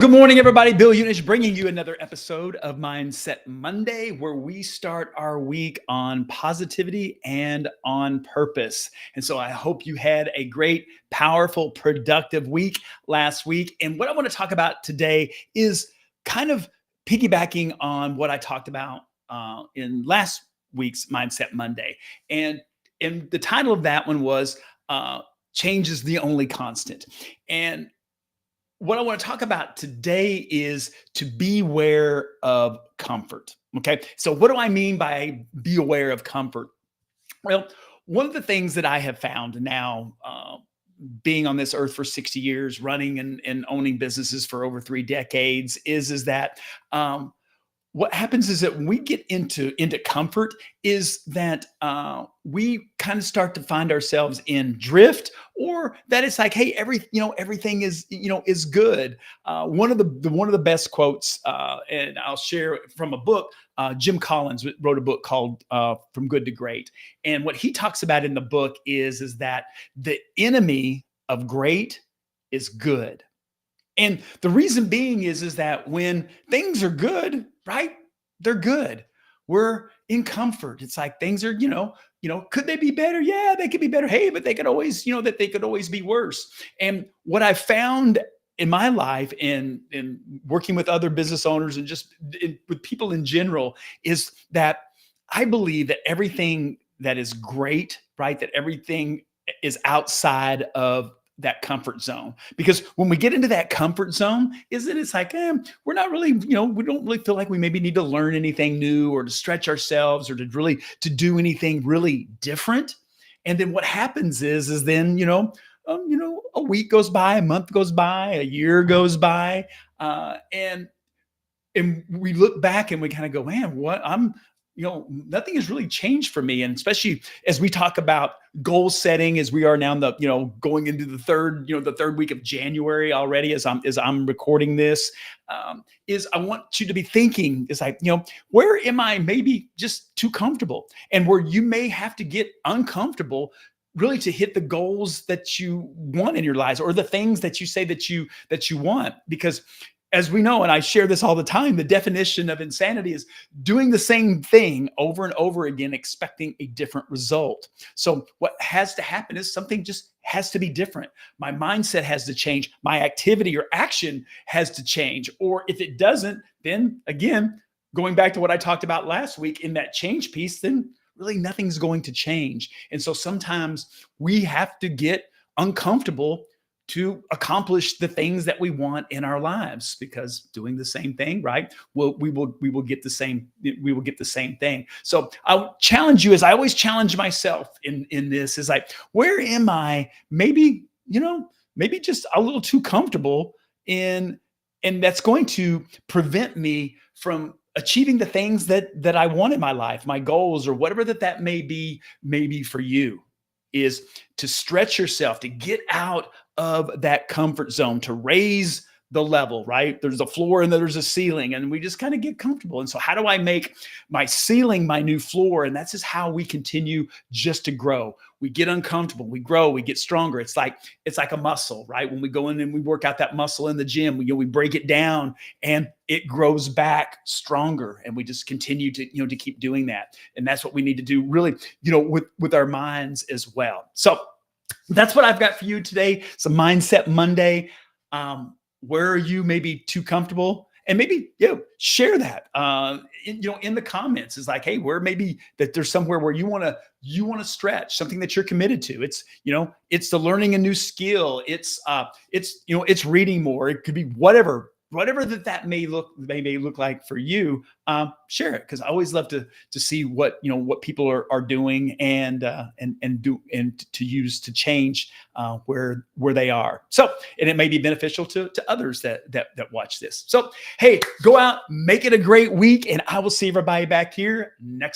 Good morning, everybody. Bill Unish bringing you another episode of Mindset Monday, where we start our week on positivity and on purpose. And so I hope you had a great, powerful, productive week last week. And what I want to talk about today is kind of piggybacking on what I talked about in last week's Mindset Monday. And the title of that one was Change is the Only Constant. And what I want to talk about today is to beware of comfort. Okay. So, what do I mean by be aware of comfort? Well, one of the things that I have found now, being on this earth for 60 years, running and owning businesses for over 3 decades, is that what happens is that when we get into comfort is that we kind of start to find ourselves in drift, or that it's like, hey, everything is good. One of the best quotes, and I'll share it from a book. Jim Collins wrote a book called From Good to Great, and what he talks about in the book is that the enemy of great is good. And the reason being is that when things are good, right? They're good. We're in comfort. It's like things are, could they be better? Yeah, they could be better. Hey, but they could always, that they could always be worse. And what I found in my life in working with other business owners and just with people in general is that I believe that everything that is great, right? That everything is outside of that comfort zone. Because when we get into that comfort zone, it's like, we're not really, we don't really feel like we maybe need to learn anything new or to stretch ourselves or to do anything really different. And then what happens is then, a week goes by, a month goes by, a year goes by, and we look back and we kind of go, man, nothing has really changed for me. And especially as we talk about goal setting, as we are now going into the third week of January already, as I'm recording this, is I want you to be thinking is like, where am I maybe just too comfortable, and where you may have to get uncomfortable really to hit the goals that you want in your lives, or the things that you say that you want. Because as we know, and I share this all the time, the definition of insanity is doing the same thing over and over again, expecting a different result. So what has to happen is something just has to be different. My mindset has to change. My activity or action has to change. Or if it doesn't, then again, going back to what I talked about last week in that change piece, then really nothing's going to change. And so sometimes we have to get uncomfortable to accomplish the things that we want in our lives, because doing the same thing, right? We will get the same thing. So I'll challenge you, as I always challenge myself in this, is like, where am I maybe just a little too comfortable in, and that's going to prevent me from achieving the things that I want in my life, my goals, or whatever that may be for you, is to stretch yourself, to get out of that comfort zone, to raise the level, right? There's a floor and there's a ceiling, and we just kind of get comfortable. And so how do I make my ceiling my new floor? And that's just how we continue just to grow. We get uncomfortable, we grow, we get stronger. It's like a muscle, right? When we go in and we work out that muscle in the gym, we break it down and it grows back stronger. And we just continue to keep doing that. And that's what we need to do really, with our minds as well. So that's what I've got for you today. It's a Mindset Monday. Where are you maybe too comfortable? And maybe share that in the comments. Is like, hey, where maybe that there's somewhere where you want to stretch, something that you're committed to. It's the learning a new skill. It's reading more. It could be whatever that may look like for you. Share it, because I always love to see what people are doing and to use to change where they are. So, and it may be beneficial to others that watch this. So, hey, go out, make it a great week, and I will see everybody back here next